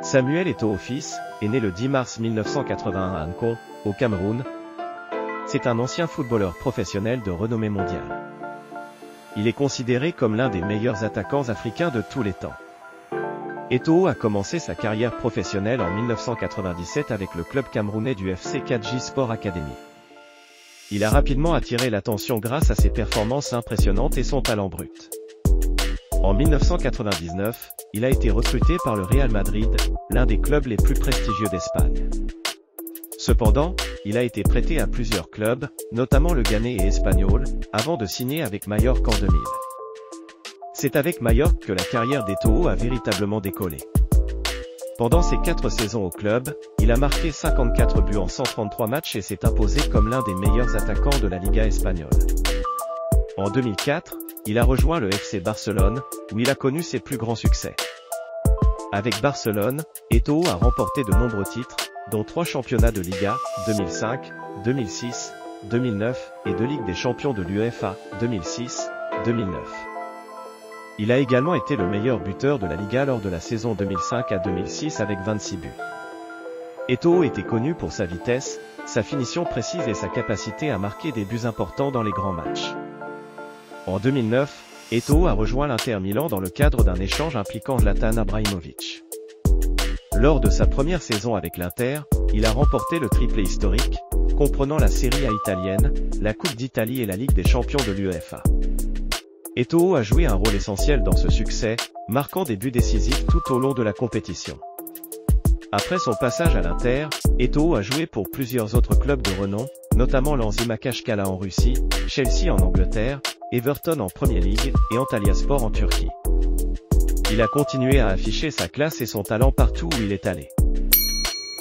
Samuel Eto'o fils est né le 10 mars 1981 à Nkom, au Cameroun. C'est un ancien footballeur professionnel de renommée mondiale. Il est considéré comme l'un des meilleurs attaquants africains de tous les temps. Eto'o a commencé sa carrière professionnelle en 1997 avec le club camerounais du FC 4J Sport Academy. Il a rapidement attiré l'attention grâce à ses performances impressionnantes et son talent brut. En 1999, il a été recruté par le Real Madrid, l'un des clubs les plus prestigieux d'Espagne. Cependant, il a été prêté à plusieurs clubs, notamment le Ghanais et espagnol, avant de signer avec Mallorca en 2000. C'est avec Mallorca que la carrière d'Eto'o a véritablement décollé. Pendant ses 4 saisons au club, il a marqué 54 buts en 133 matchs et s'est imposé comme l'un des meilleurs attaquants de la Liga espagnole. En 2004, il a rejoint le FC Barcelone, où il a connu ses plus grands succès. Avec Barcelone, Eto'o a remporté de nombreux titres, dont 3 championnats de Liga, 2005, 2006, 2009, et 2 Ligues des champions de l'UEFA, 2006, 2009. Il a également été le meilleur buteur de la Liga lors de la saison 2005 à 2006 avec 26 buts. Eto'o était connu pour sa vitesse, sa finition précise et sa capacité à marquer des buts importants dans les grands matchs. En 2009, Eto'o a rejoint l'Inter Milan dans le cadre d'un échange impliquant Zlatan Ibrahimović. Lors de sa première saison avec l'Inter, il a remporté le triplé historique, comprenant la Serie A italienne, la Coupe d'Italie et la Ligue des champions de l'UEFA. Eto'o a joué un rôle essentiel dans ce succès, marquant des buts décisifs tout au long de la compétition. Après son passage à l'Inter, Eto'o a joué pour plusieurs autres clubs de renom, notamment l'Anzi Makachkala en Russie, Chelsea en Angleterre, Everton en Premier League et Antalyaspor en Turquie. Il a continué à afficher sa classe et son talent partout où il est allé.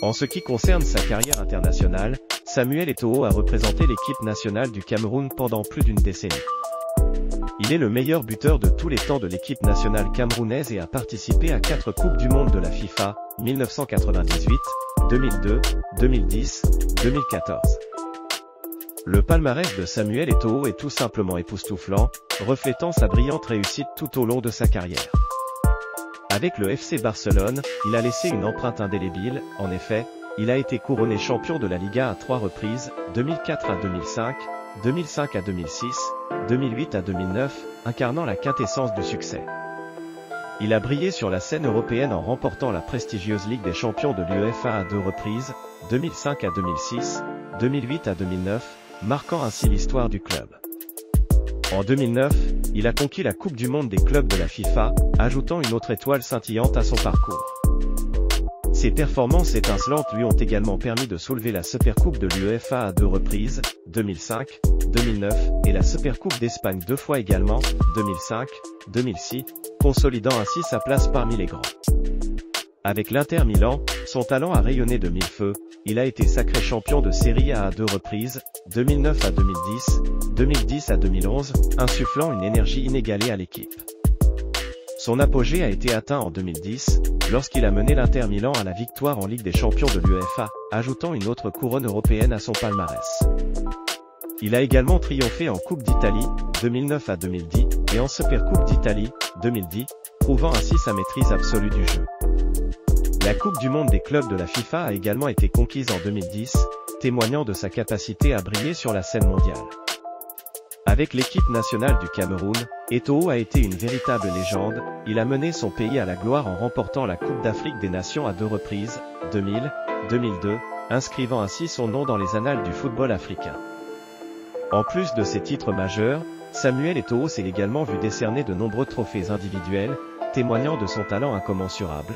En ce qui concerne sa carrière internationale, Samuel Eto'o a représenté l'équipe nationale du Cameroun pendant plus d'une décennie. Il est le meilleur buteur de tous les temps de l'équipe nationale camerounaise et a participé à 4 Coupes du Monde de la FIFA, 1998, 2002, 2010, 2014. Le palmarès de Samuel Eto'o est tout simplement époustouflant, reflétant sa brillante réussite tout au long de sa carrière. Avec le FC Barcelone, il a laissé une empreinte indélébile, en effet, il a été couronné champion de la Liga à 3 reprises, 2004 à 2005, 2005 à 2006, 2008 à 2009, incarnant la quintessence du succès. Il a brillé sur la scène européenne en remportant la prestigieuse Ligue des champions de l'UEFA à 2 reprises, 2005 à 2006, 2008 à 2009, marquant ainsi l'histoire du club. En 2009, il a conquis la Coupe du Monde des clubs de la FIFA, ajoutant une autre étoile scintillante à son parcours. Ses performances étincelantes lui ont également permis de soulever la Supercoupe de l'UEFA à 2 reprises, 2005, 2009, et la Supercoupe d'Espagne 2 fois également, 2005, 2006, consolidant ainsi sa place parmi les grands. Avec l'Inter Milan, son talent a rayonné de mille feux, il a été sacré champion de Serie A à 2 reprises, 2009 à 2010, 2010 à 2011, insufflant une énergie inégalée à l'équipe. Son apogée a été atteint en 2010, lorsqu'il a mené l'Inter Milan à la victoire en Ligue des champions de l'UEFA, ajoutant une autre couronne européenne à son palmarès. Il a également triomphé en Coupe d'Italie, 2009 à 2010, et en Supercoupe d'Italie, 2010, prouvant ainsi sa maîtrise absolue du jeu. La Coupe du Monde des clubs de la FIFA a également été conquise en 2010, témoignant de sa capacité à briller sur la scène mondiale. Avec l'équipe nationale du Cameroun, Eto'o a été une véritable légende, il a mené son pays à la gloire en remportant la Coupe d'Afrique des Nations à 2 reprises, 2000, 2002, inscrivant ainsi son nom dans les annales du football africain. En plus de ces titres majeurs, Samuel Eto'o s'est également vu décerner de nombreux trophées individuels, témoignant de son talent incommensurable.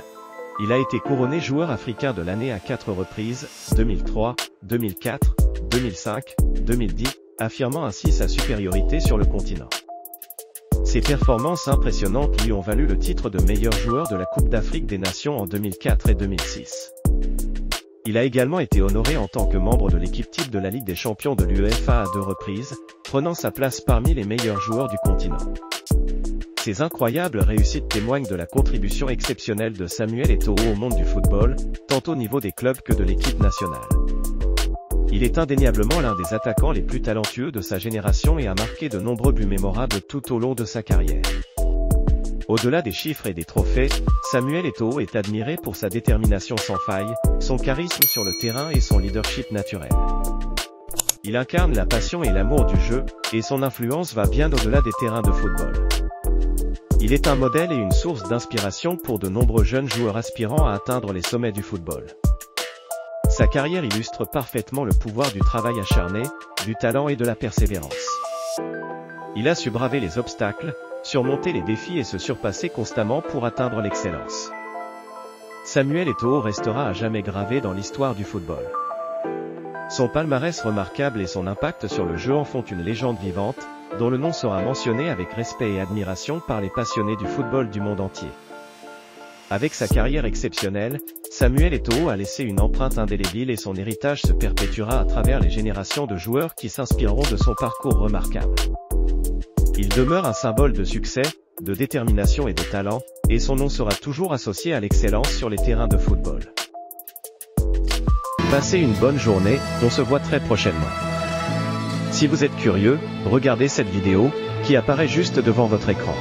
Il a été couronné joueur africain de l'année à 4 reprises, 2003, 2004, 2005, 2010, affirmant ainsi sa supériorité sur le continent. Ses performances impressionnantes lui ont valu le titre de meilleur joueur de la Coupe d'Afrique des Nations en 2004 et 2006. Il a également été honoré en tant que membre de l'équipe type de la Ligue des champions de l'UEFA à 2 reprises, prenant sa place parmi les meilleurs joueurs du continent. Ces incroyables réussites témoignent de la contribution exceptionnelle de Samuel Eto'o au monde du football, tant au niveau des clubs que de l'équipe nationale. Il est indéniablement l'un des attaquants les plus talentueux de sa génération et a marqué de nombreux buts mémorables tout au long de sa carrière. Au-delà des chiffres et des trophées, Samuel Eto'o est admiré pour sa détermination sans faille, son charisme sur le terrain et son leadership naturel. Il incarne la passion et l'amour du jeu, et son influence va bien au-delà des terrains de football. Il est un modèle et une source d'inspiration pour de nombreux jeunes joueurs aspirant à atteindre les sommets du football. Sa carrière illustre parfaitement le pouvoir du travail acharné, du talent et de la persévérance. Il a su braver les obstacles, surmonter les défis et se surpasser constamment pour atteindre l'excellence. Samuel Eto'o restera à jamais gravé dans l'histoire du football. Son palmarès remarquable et son impact sur le jeu en font une légende vivante, dont le nom sera mentionné avec respect et admiration par les passionnés du football du monde entier. Avec sa carrière exceptionnelle, Samuel Eto'o a laissé une empreinte indélébile et son héritage se perpétuera à travers les générations de joueurs qui s'inspireront de son parcours remarquable. Il demeure un symbole de succès, de détermination et de talent, et son nom sera toujours associé à l'excellence sur les terrains de football. Passez une bonne journée, on se voit très prochainement. Si vous êtes curieux, regardez cette vidéo, qui apparaît juste devant votre écran.